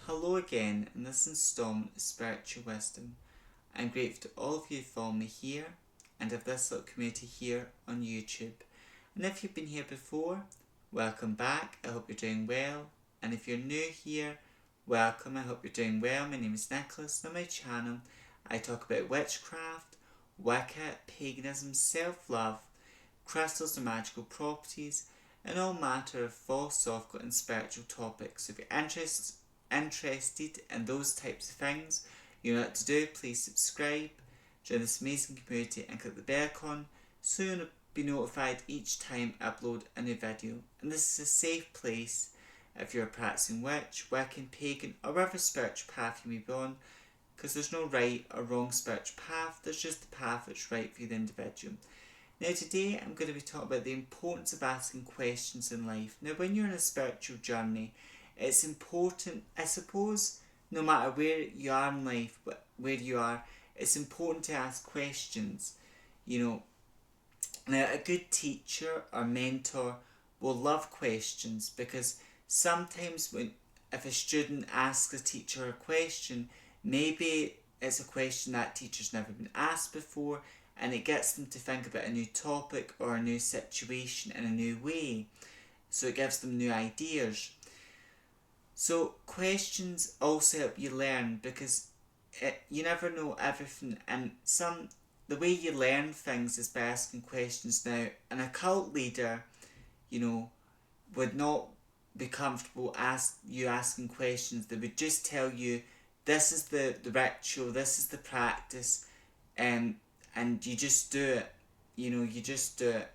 Hello again in this installment of Spiritual Wisdom. I'm grateful to all of you who follow me here and of this little community here on YouTube. And if you've been here before, welcome back. I hope you're doing well. And if you're new here, welcome. I hope you're doing well. My name is Nicholas and on my channel I talk about witchcraft, Wicca, paganism, self-love, crystals and magical properties, and all matter of philosophical and spiritual topics. So if you're interested in those types of things, you know what to do. Please subscribe, join this amazing community and click the bell icon so you'll be notified each time I upload a new video. And this is a safe place if you're a practicing witch, Wiccan, pagan or whatever spiritual path you may be on, because there's no right or wrong spiritual path, there's just the path that's right for the individual. Now today I'm going to be talking about the importance of asking questions in life. Now when you're on a spiritual journey, it's important, I suppose, no matter where you are in life, where you are, it's important to ask questions. Now a good teacher or mentor will love questions, because sometimes if a student asks a teacher a question, maybe it's a question that teacher's never been asked before, and it gets them to think about a new topic or a new situation in a new way. So it gives them new ideas. So questions also help you learn, because you never know everything, and the way you learn things is by asking questions. Now, an occult leader, would not be comfortable asking questions. They would just tell you, this is the ritual, this is the practice, and you just do it. You just do it.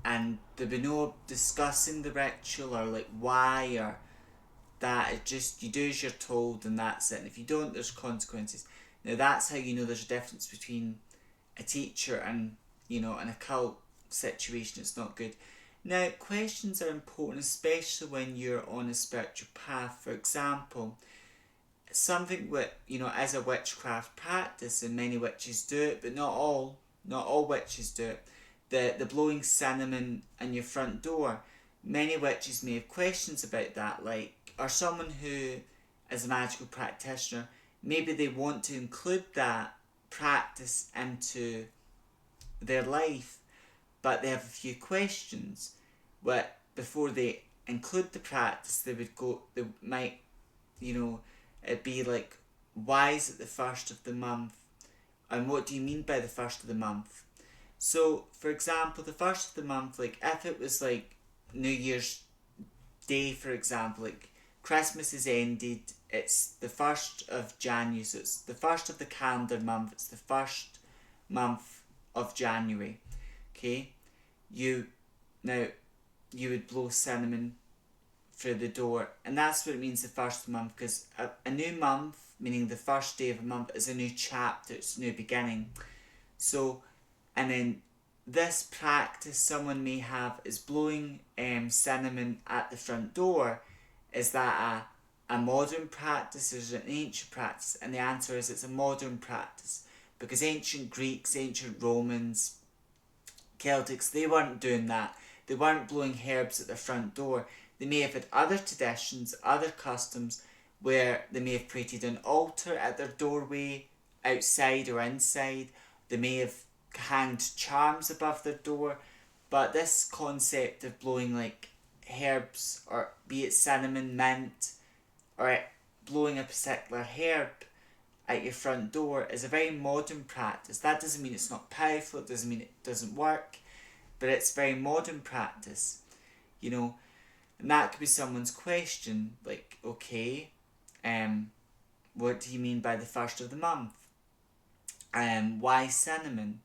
And there'll be no discussing the ritual or like why or that. It just, you do as you're told and that's it. And if you don't, there's consequences. Now that's how you know there's a difference between a teacher and, an occult situation. It's not good. Now questions are important, especially when you're on a spiritual path. For example, something with, as a witchcraft practice, and many witches do it, but not all witches do it. The blowing cinnamon on your front door. Many witches may have questions about that, or someone who is a magical practitioner, maybe they want to include that practice into their life, but they have a few questions. Before they include the practice, they might, it'd be like, why is it the first of the month? And what do you mean by the first of the month? So, for example, the first of the month, if it was New Year's Day, for example, Christmas is ended, it's the 1st of January, so it's the first of the calendar month, it's the first month of January, okay? You would blow cinnamon through the door, and that's what it means, the first of the month, because a new month, meaning the first day of a month, is a new chapter, it's a new beginning. So, and then this practice someone may have is blowing cinnamon at the front door. Is that a modern practice or is it an ancient practice? And the answer is it's a modern practice, because ancient Greeks, ancient Romans, Celtics, they weren't doing that. They weren't blowing herbs at their front door. They may have had other traditions, other customs, where they may have created an altar at their doorway, outside or inside. They may have hanged charms above their door, but this concept of blowing herbs, or be it cinnamon, mint, or blowing a particular herb at your front door, is a very modern practice. That doesn't mean it's not powerful, it doesn't mean it doesn't work, but it's very modern practice, and that could be someone's question, okay, what do you mean by the first of the month? Why cinnamon?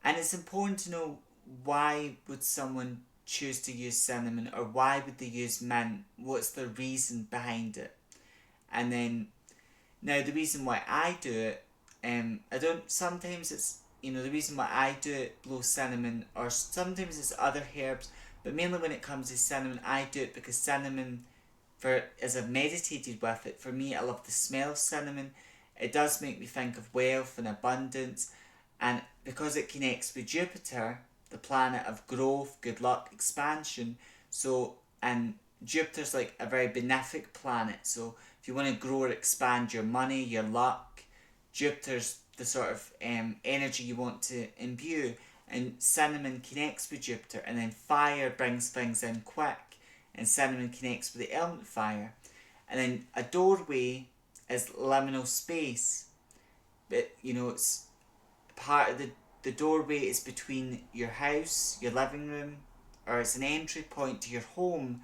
And it's important to know, why would someone choose to use cinnamon, or why would they use mint? What's the reason behind it? And then, now the reason why I do it, sometimes it's, the reason why I do it, blow cinnamon, or sometimes it's other herbs, but mainly when it comes to cinnamon, I do it because cinnamon, as I've meditated with it, for me, I love the smell of cinnamon. It does make me think of wealth and abundance, and because it connects with Jupiter, the planet of growth, good luck, expansion, so, and Jupiter's like a very benefic planet, so if you want to grow or expand your money, your luck, Jupiter's the sort of energy you want to imbue. And Cinnamon connects with Jupiter, and then fire brings things in quick, and Cinnamon connects with the element fire. And then a doorway is liminal space, but it's part of the doorway is between your house, your living room, or it's an entry point to your home,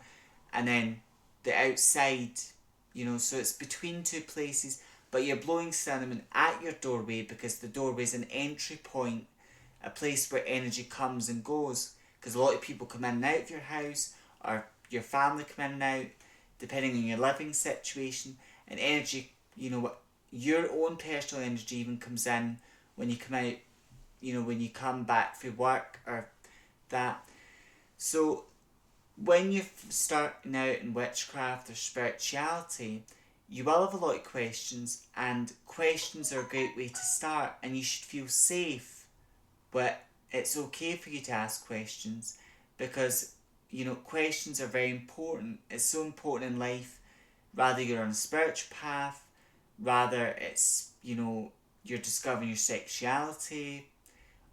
and then the outside, so it's between two places, but you're blowing cinnamon at your doorway because the doorway is an entry point, a place where energy comes and goes, because a lot of people come in and out of your house, or your family come in and out, depending on your living situation, and energy, your own personal energy even comes in when you come out, when you come back from work or that. So when you're starting out in witchcraft or spirituality, you will have a lot of questions, and questions are a great way to start, and you should feel safe. But it's okay for you to ask questions, because questions are very important. It's so important in life, rather you're on a spiritual path, rather it's you're discovering your sexuality,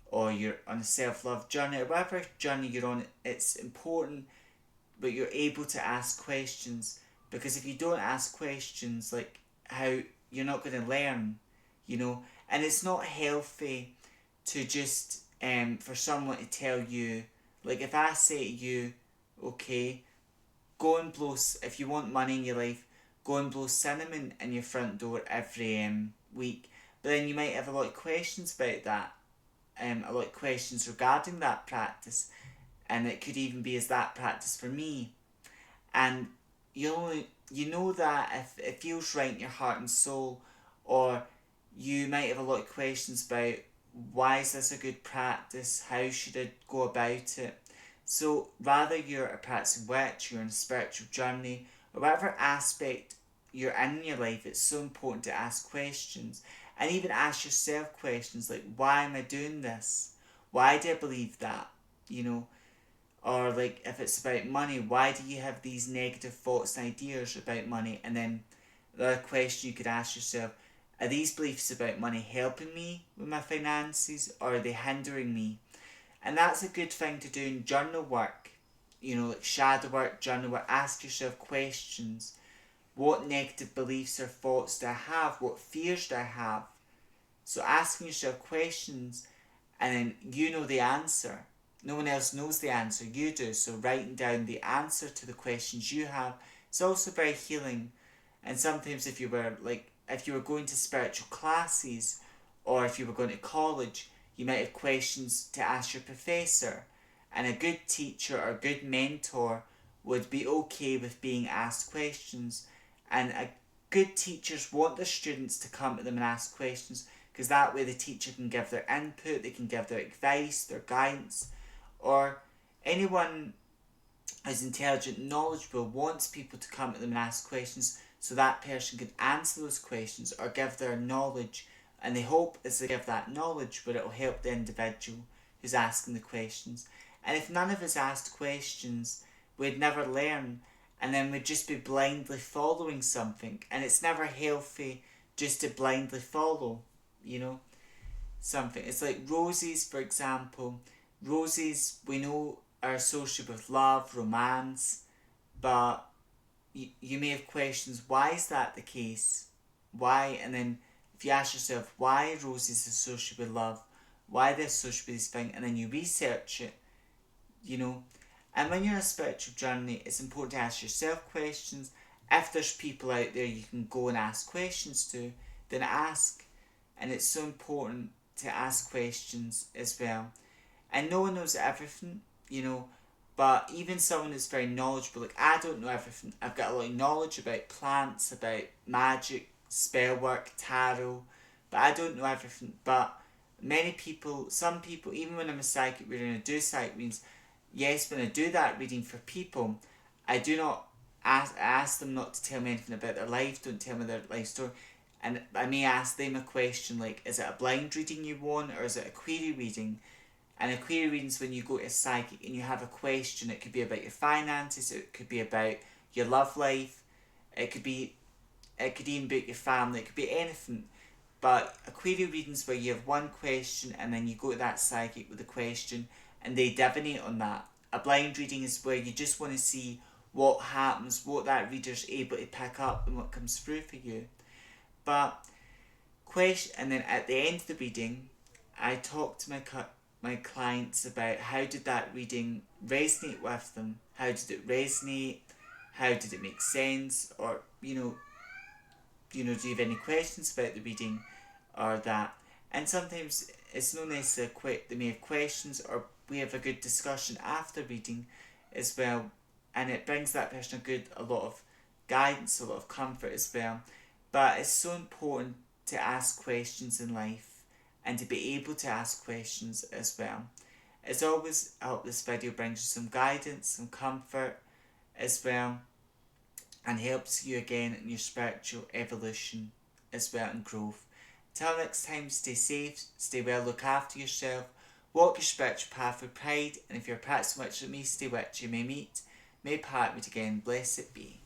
or you're on a self-love journey, or whatever journey you're on. It's important, but you're able to ask questions, because if you don't ask questions, like, how you're not going to learn, and it's not healthy to just for someone to tell you, like, if I say to you, okay, go and blow, if you want money in your life, go and blow cinnamon in your front door every week, but then you might have a lot of questions about that, a lot of questions regarding that practice, and it could even be as that practice for me, and you know that if it feels right in your heart and soul, or you might have a lot of questions about, why is this a good practice, how should I go about it. So rather you're a practicing witch, you're on a spiritual journey, or whatever aspect you're in your life, it's so important to ask questions, and even ask yourself questions like, why am I doing this? Why do I believe that? Or like, if it's about money, why do you have these negative thoughts and ideas about money? And then the other question you could ask yourself, are these beliefs about money helping me with my finances, or are they hindering me? And that's a good thing to do in journal work, like shadow work, journal work. Ask yourself questions. What negative beliefs or thoughts do I have? What fears do I have? So asking yourself questions, and then you know the answer. No one else knows the answer, you do. So writing down the answer to the questions you have is also very healing. And sometimes if you were going to spiritual classes, or if you were going to college, you might have questions to ask your professor. And a good teacher or a good mentor would be okay with being asked questions. And good teachers want their students to come to them and ask questions, because that way the teacher can give their input, they can give their advice, their guidance, or anyone who's intelligent and knowledgeable wants people to come to them and ask questions, so that person can answer those questions or give their knowledge, and they hope as they give that knowledge, but it will help the individual who's asking the questions. And if none of us asked questions, we'd never learn, and then we'd just be blindly following something, and it's never healthy just to blindly follow, something. It's like roses, for example. Roses, we know, are associated with love, romance, but you may have questions, why is that the case? Why? And then if you ask yourself, why roses associated with love? Why they're associated with this thing? And then you research it, And when you're on a spiritual journey, it's important to ask yourself questions. If there's people out there you can go and ask questions to, then ask. And it's so important to ask questions as well. And no one knows everything, but even someone that's very knowledgeable, like, I don't know everything. I've got a lot of knowledge about plants, about magic, spell work, tarot, but I don't know everything. But some people, even when I'm a psychic reader and I do psychic readings, yes, when I do that reading for people, I do not ask them not to tell me anything about their life, don't tell me their life story. And I may ask them a question like, is it a blind reading you want, or is it a query reading? And a query reading is when you go to a psychic and you have a question. It could be about your finances, it could be about your love life. It could even be your family. It could be anything. But Aquarian readings where you have one question and then you go to that psychic with a question and they divinate on that. A blind reading is where you just want to see what happens, what that reader's able to pick up and what comes through for you. But and then at the end of the reading, I talk to my clients about how did that reading resonate with them, how did it resonate, how did it make sense, or do you have any questions about the reading or that. And sometimes it's not necessarily they may have questions, or we have a good discussion after reading as well, and it brings that person a lot of guidance, a lot of comfort as well. But it's so important to ask questions in life and to be able to ask questions as well. As always, I hope this video brings you some guidance, some comfort as well, and helps you again in your spiritual evolution as well and growth. Till next time, stay safe, stay well, look after yourself, walk your spiritual path with pride, and if you're perhaps so much like me, stay with you, may meet, may part with again, blessed be.